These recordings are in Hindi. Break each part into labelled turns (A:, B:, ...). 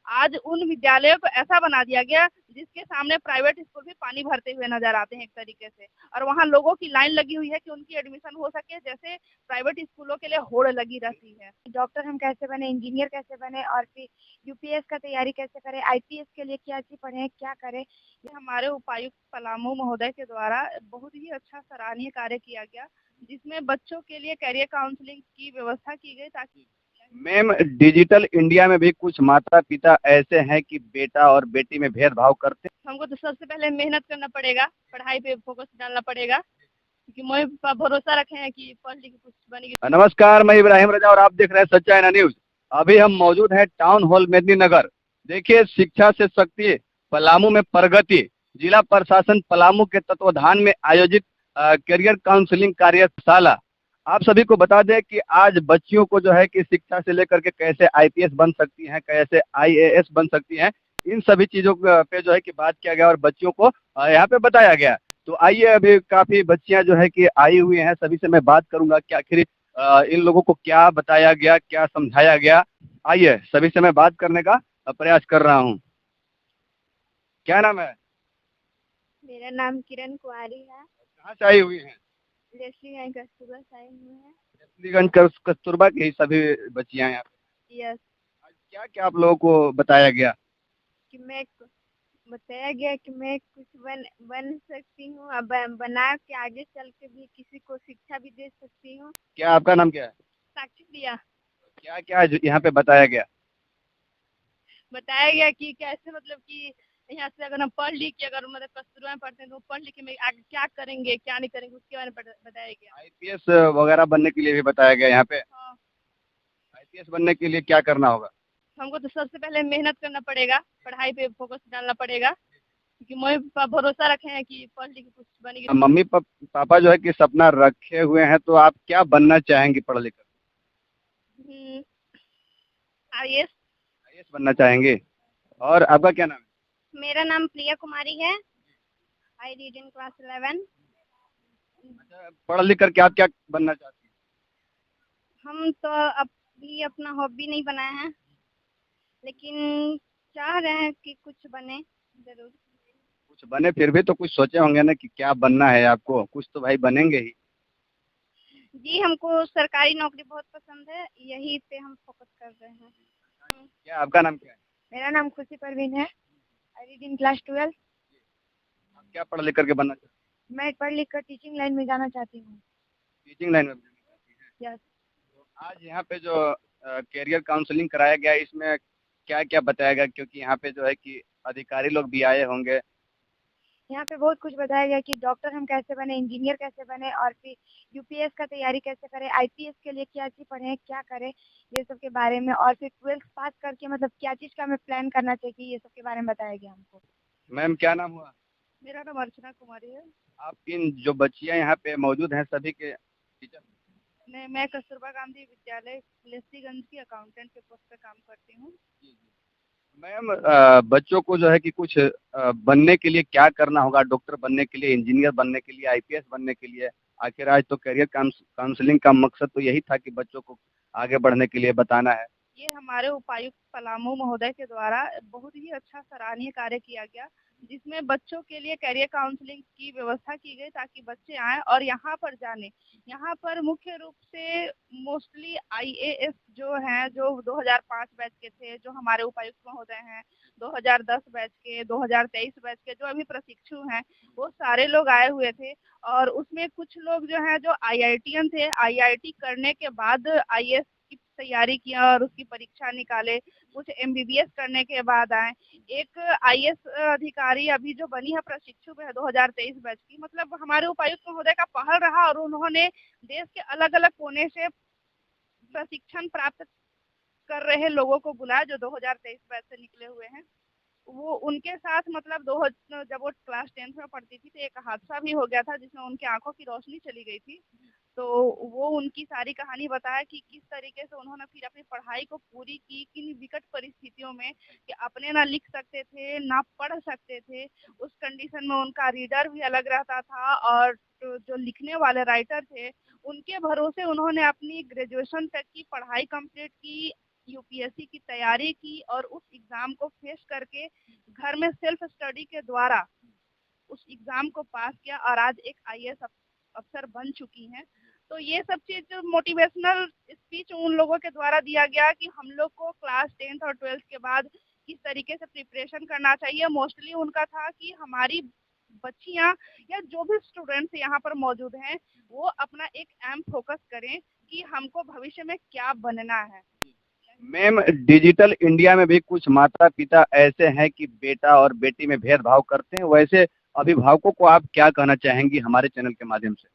A: आज उन विद्यालयों को ऐसा बना दिया गया जिसके सामने प्राइवेट स्कूल भी पानी भरते हुए नजर आते हैं एक तरीके से। और वहाँ लोगों की लाइन लगी हुई है कि उनकी एडमिशन हो सके, जैसे प्राइवेट स्कूलों के लिए होड़ लगी रहती है।
B: डॉक्टर हम कैसे बने, इंजीनियर कैसे बने, और फिर यूपीएस का तैयारी कैसे करें, आईपीएस के लिए क्या चीज पढ़े, क्या करें।
A: ये हमारे उपायुक्त पलामू महोदय के द्वारा बहुत ही अच्छा सराहनीय कार्य किया गया, जिसमें बच्चों के लिए करियर काउंसलिंग की व्यवस्था की गई ताकि।
C: मैम, डिजिटल इंडिया में भी कुछ माता पिता ऐसे हैं कि बेटा और बेटी में भेदभाव करते
A: हमको तो सबसे पहले मेहनत करना पड़ेगा, पढ़ाई पे फोकस डालना पड़ेगा, क्योंकि मोए पर भरोसा रखे हैं कि पढ़ लिख के कुछ बनेगी।
C: हैं। नमस्कार, मैं इब्राहिम रजा और आप देख रहे हैं सच्चाई ना न्यूज। अभी हम मौजूद हैं टाउन हॉल मेदिनीनगर। देखिए, शिक्षा से शक्ति, पलामू में प्रगति। जिला प्रशासन पलामू के तत्वाधान में आयोजित करियर काउंसलिंग कार्यशाला। आप सभी को बता दें कि आज बच्चियों को जो है कि शिक्षा से लेकर के कैसे आईपीएस बन सकती हैं, कैसे आईएएस बन सकती हैं, इन सभी चीजों पे जो है कि बात किया गया और बच्चियों को यहाँ पे बताया गया। तो आइए, अभी काफी बच्चियां जो है कि आई हुई हैं, सभी से मैं बात करूंगा कि आखिर इन लोगों को क्या बताया गया, क्या समझाया गया। आइए, सभी से मैं बात करने का प्रयास कर रहा हूँ। क्या नाम है?
B: मेरा नाम किरण कुमारी है।
C: कहाँ से आई हुई हैं?
B: लेस्लीगंज कस्तूरबा से आई हुई है।
C: लेस्लीगंज कस्तूरबा की सभी बच्चियां हैं यहाँ पे।
B: यस।
C: आज क्या क्या आप लोगों को बताया गया?
B: कि मैं बताया गया कि मैं कुछ बन बन सकती हूँ, अब बना के आगे चल के भी किसी को शिक्षा भी दे सकती हूँ।
C: क्या आपका नाम क्या है?
A: साक्षी दिया।
C: क्या क्या यहाँ पे बताया गया?
A: बताया गया कि कैसे मतलब कि यहाँ से अगर हम पढ़ लिख के अगर मतलब कस्तूरबा में पढ़ते हैं तो पढ़ लिख के में आगे क्या करेंगे क्या नहीं करेंगे उसके बारे में बताया गया।
C: आईपीएस वगैरह बनने के लिए भी बताया गया यहाँ पे।
A: हाँ।
C: आईपीएस बनने के लिए क्या करना होगा?
A: हमको तो सबसे पहले मेहनत करना पड़ेगा, पढ़ाई पे फोकस डालना पड़ेगा, क्योंकि मोए पर भरोसा रखे हैं कि पढ़ लिख के कुछ बनेगी।
C: मम्मी पापा जो है कि सपना रखे हुए हैं, तो आप क्या बनना चाहेंगी पढ़ लिख कर?
A: आईएएस।
C: आईएएस बनना चाहेंगे। और आपका क्या नाम है?
B: मेरा नाम प्रिया कुमारी है। I read in class 11।
C: अच्छा, पढ़ लिख कर क्या आप क्या बनना चाहती हैं?
B: हम तो अभी अपना हॉबी नहीं बनाए हैं, लेकिन चाह रहे हैं कि कुछ बने जरूर।
C: कुछ बने, फिर भी तो कुछ सोचे होंगे ना कि क्या बनना है आपको, कुछ तो भाई बनेंगे ही।
B: जी, हमको सरकारी नौकरी बहुत पसंद है, यही पे हम फोकस कर रहे हैं।
C: क्या आपका नाम क्या है?
B: मेरा नाम खुशी परवीन है। I read in class 12।
C: आप क्या पढ़ लिख करके बनना चाहती
B: मैं पढ़ लिख कर टीचिंग लाइन में जाना चाहती हूँ।
C: हैं? टीचिंग लाइन में बनना चाहती हैं।
B: यस।
C: तो आज यहाँ पे जो करियर काउंसलिंग कराया गया, इसमें क्या क्या बताया गया, क्योंकि यहाँ पे जो है कि अधिकारी लोग भी आए होंगे।
B: यहाँ पे बहुत कुछ बताया गया कि डॉक्टर हम कैसे बने, इंजीनियर कैसे बने, और फिर यूपीएस का तैयारी कैसे करें, आईपीएस के लिए क्या चीज पढ़े, क्या करें, ये सब के बारे में। और फिर 12th पास करके मतलब क्या चीज का हमें प्लान करना चाहिए, ये सब के बारे में बताया गया हमको।
C: मैम, क्या नाम हुआ?
A: मेरा नाम अर्चना कुमारी है।
C: आप इन जो बच्चियां यहाँ पे मौजूद हैं, सभी के टीचर?
A: मैं कस्तूरबा गांधी विद्यालय लेस्लीगंज की अकाउंटेंट के पोस्ट पे काम करती हूँ।
C: मैम, बच्चों को जो है कि कुछ बनने के लिए क्या करना होगा? डॉक्टर बनने के लिए, इंजीनियर बनने के लिए, आईपीएस बनने के लिए। आखिर आज तो करियर काउंसलिंग का मकसद तो यही था कि बच्चों को आगे बढ़ने के लिए बताना है।
A: ये हमारे उपायुक्त पलामू महोदय के द्वारा बहुत ही अच्छा सराहनीय कार्य किया गया, जिसमें बच्चों के लिए करियर काउंसलिंग की व्यवस्था की गई ताकि बच्चे आए और यहाँ पर जाने। यहाँ पर मुख्य रूप से मोस्टली आईएएस जो हैं, जो 2005 बैच के थे, जो हमारे उपायुक्त महोदय हैं, 2010 बैच के, 2023 बैच के जो अभी प्रशिक्षु हैं, वो सारे लोग आए हुए थे। और उसमें कुछ लोग जो हैं जो आईआईटीएन थे, आईआईटी करने के बाद आईएएस की तैयारी किया और उसकी परीक्षा निकाले, कुछ एमबीबीएस करने के बाद आए। एक आईएएस अधिकारी अभी जो बनी है प्रशिक्षु है 2023 बैच की, मतलब हमारे उपायुक्त महोदय का पहल रहा और उन्होंने देश के अलग अलग कोने से प्रशिक्षण प्राप्त कर रहे लोगों को बुलाया जो 2023 बैच से निकले हुए हैं। वो उनके साथ मतलब जब वो क्लास 10th में पढ़ती थी तो एक हादसा भी हो गया था जिसमें उनकी आंखों की रोशनी चली गई थी। तो वो उनकी सारी कहानी बताया कि किस तरीके से उन्होंने फिर अपनी पढ़ाई को पूरी की, किन विकट परिस्थितियों में कि अपने ना लिख सकते थे ना पढ़ सकते थे, उस कंडीशन में उनका रीडर भी अलग रहता था और जो लिखने वाले राइटर थे उनके भरोसे उन्होंने अपनी ग्रेजुएशन तक की पढ़ाई कंप्लीट की। यूपीएससी की तैयारी की और उस एग्जाम को फेस करके घर में सेल्फ स्टडी के द्वारा उस एग्जाम को पास किया और आज एक आईएएस अफसर बन चुकी हैं। तो ये सब चीज मोटिवेशनल स्पीच उन लोगों के द्वारा दिया गया कि हम लोग को क्लास 10th और 12th के बाद किस तरीके से प्रिपरेशन करना चाहिए। मोस्टली उनका था कि हमारी बच्चियां या जो भी स्टूडेंट्स यहाँ पर मौजूद हैं वो अपना एक एम फोकस करें कि हमको भविष्य में क्या बनना है।
C: मैम, डिजिटल इंडिया में भी कुछ माता पिता ऐसे हैं कि बेटा और बेटी में भेदभाव करते हैं, वैसे अभिभावकों को आप क्या कहना चाहेंगी हमारे चैनल के माध्यम से?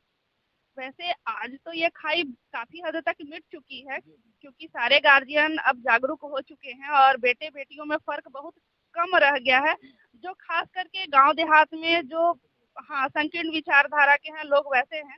A: वैसे आज तो ये खाई काफी हद तक मिट चुकी है क्योंकि सारे गार्जियन अब जागरूक हो चुके हैं और बेटे बेटियों में फर्क बहुत कम रह गया है। जो खास करके गांव देहात में जो हाँ संकीर्ण विचारधारा के हैं लोग वैसे हैं,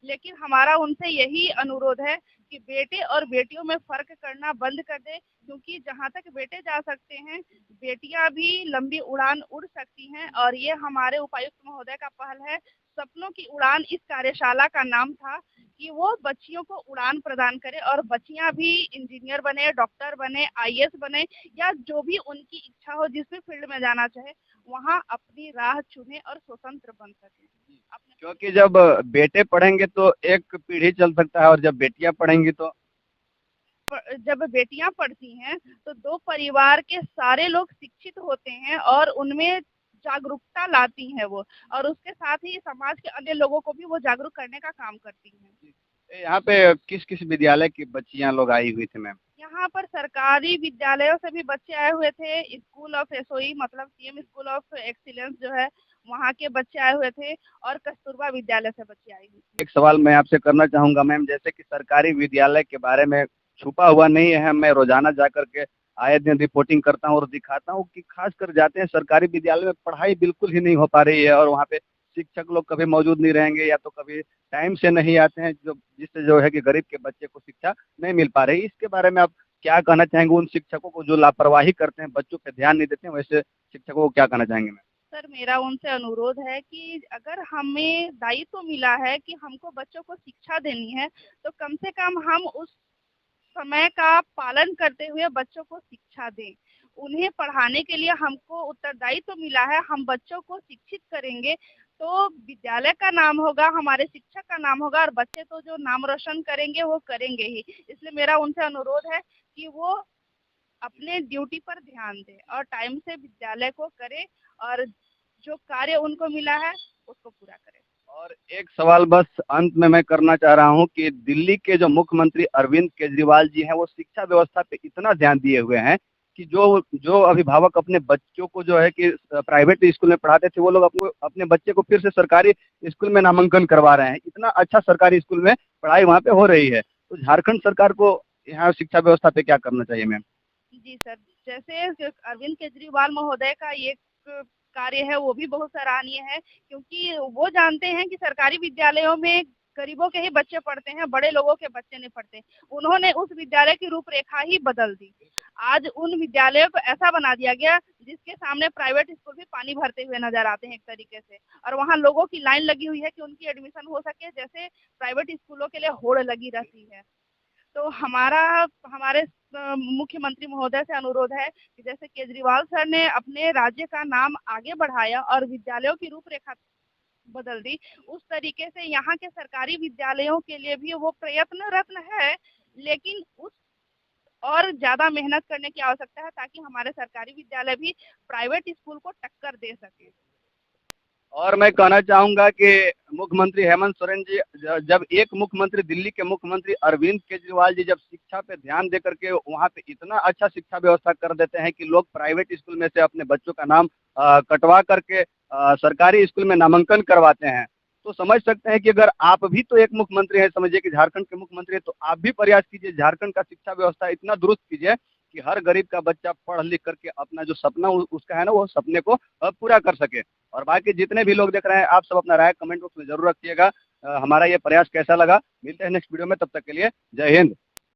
A: लेकिन हमारा उनसे यही अनुरोध है कि बेटे और बेटियों में फर्क करना बंद कर दे, क्योंकि जहाँ तक बेटे जा सकते हैं बेटियां भी लंबी उड़ान उड़ सकती हैं। और ये हमारे उपायुक्त महोदय का पहल है। सपनों की उड़ान इस कार्यशाला का नाम था कि वो बच्चियों को उड़ान प्रदान करे और बच्चियां भी इंजीनियर बने, डॉक्टर बने, आईएएस बने या जो भी उनकी इच्छा हो, जिस भी फील्ड में जाना चाहे वहाँ अपनी राह चुने और स्वतंत्र बन सके।
C: क्योंकि जब बेटे पढ़ेंगे तो एक पीढ़ी चल सकता है और जब बेटियां पढ़ेंगी तो
A: जब बेटियां पढ़ती हैं तो दो परिवार के सारे लोग शिक्षित होते हैं और उनमें जागरूकता लाती हैं वो, और उसके साथ ही समाज के अन्य लोगों को भी वो जागरूक करने का काम करती हैं।
C: यहाँ पे किस किस विद्यालय की बच्चियां लोग आई हुई थी मैम?
A: यहाँ पर सरकारी विद्यालयों से भी बच्चे आए हुए थे। स्कूल ऑफ एसओई मतलब सीएम स्कूल ऑफ एक्सीलेंस जो है वहाँ के बच्चे आए हुए थे और कस्तूरबा विद्यालय से बच्चे आई हुई थी।
C: एक सवाल मैं आपसे करना चाहूंगा मैम, जैसे कि सरकारी विद्यालय के बारे में छुपा हुआ नहीं है, मैं रोजाना जा करके आए दिन रिपोर्टिंग करता हूँ और दिखाता हूँ कि खास कर जाते हैं सरकारी विद्यालय में पढ़ाई बिल्कुल ही नहीं हो पा रही है और वहाँ पे शिक्षक लोग कभी मौजूद नहीं रहेंगे या तो कभी टाइम से नहीं आते हैं, जो जिससे जो है कि गरीब के बच्चे को शिक्षा नहीं मिल पा रही। इसके बारे में आप क्या कहना चाहेंगे उन शिक्षकों को जो लापरवाही करते हैं, बच्चों पे ध्यान नहीं देते हैं, वैसे शिक्षकों को क्या कहना चाहेंगे मैम?
A: सर मेरा उनसे अनुरोध है कि अगर हमें दायित्व मिला है कि हमको बच्चों को शिक्षा देनी है तो कम से कम हम उस समय का पालन करते हुए बच्चों को शिक्षा दें। उन्हें पढ़ाने के लिए हमको उत्तरदायित्व मिला है, हम बच्चों को शिक्षित करेंगे तो विद्यालय का नाम होगा, हमारे शिक्षक का नाम होगा और बच्चे तो जो नाम रोशन करेंगे वो करेंगे ही। इसलिए मेरा उनसे अनुरोध है कि वो अपने ड्यूटी पर ध्यान दें और टाइम से विद्यालय को करें और जो कार्य उनको मिला है उसको पूरा करें।
C: और एक सवाल बस अंत में मैं करना चाह रहा हूं कि दिल्ली के जो मुख्यमंत्री अरविंद केजरीवाल जी हैं वो शिक्षा व्यवस्था पे इतना ध्यान दिए हुए हैं कि जो जो अभिभावक अपने बच्चों को जो है कि प्राइवेट स्कूल में पढ़ाते थे वो लोग अपने बच्चे को फिर से सरकारी स्कूल में नामांकन करवा रहे हैं। इतना अच्छा सरकारी स्कूल में पढ़ाई वहाँ पे हो रही है, तो झारखंड सरकार को यहाँ शिक्षा व्यवस्था पे क्या करना चाहिए मैम?
A: जी सर, जैसे अरविंद केजरीवाल महोदय का ये कार्य है वो भी बहुत सराहनीय है, क्योंकि वो जानते हैं कि सरकारी विद्यालयों में गरीबों के ही बच्चे पढ़ते हैं, बड़े लोगों के बच्चे नहीं पढ़ते। उन्होंने उस विद्यालय की रूपरेखा ही बदल दी। आज उन विद्यालयों को ऐसा बना दिया गया जिसके सामने प्राइवेट स्कूल भी पानी भरते हुए नजर आते हैं एक तरीके से, और वहाँ लोगों की लाइन लगी हुई है कि उनकी एडमिशन हो सके, जैसे प्राइवेट स्कूलों के लिए होड़ लगी रहती है। तो हमारे मुख्यमंत्री महोदय से अनुरोध है कि जैसे केजरीवाल सर ने अपने राज्य का नाम आगे बढ़ाया और विद्यालयों की रूपरेखा बदल दी, उस तरीके से यहाँ के सरकारी विद्यालयों के लिए भी वो प्रयत्नरत है, लेकिन उस और ज्यादा मेहनत करने की आवश्यकता है ताकि हमारे सरकारी विद्यालय भी प्राइवेट स्कूल को टक्कर दे सके।
C: और मैं कहना चाहूंगा कि मुख्यमंत्री हेमंत सोरेन जी, जब एक मुख्यमंत्री दिल्ली के मुख्यमंत्री अरविंद केजरीवाल जी जब शिक्षा पे ध्यान दे करके वहाँ पे इतना अच्छा शिक्षा व्यवस्था कर देते हैं कि लोग प्राइवेट स्कूल में से अपने बच्चों का नाम कटवा करके सरकारी स्कूल में नामांकन करवाते हैं, तो समझ सकते हैं कि अगर आप भी तो एक मुख्यमंत्री हैं, समझिए कि झारखंड के मुख्यमंत्री है, तो आप भी प्रयास कीजिए, झारखंड का शिक्षा व्यवस्था इतना दुरुस्त कीजिए कि हर गरीब का बच्चा पढ़ लिख करके अपना जो सपना उसका है ना वो सपने को पूरा कर सके। और बाकी जितने भी लोग देख रहे हैं आप सब अपना राय कमेंट बॉक्स में जरूर रखिएगा। हमारा ये प्रयास कैसा लगा, मिलते हैं नेक्स्ट वीडियो में, तब तक के लिए जय हिंद।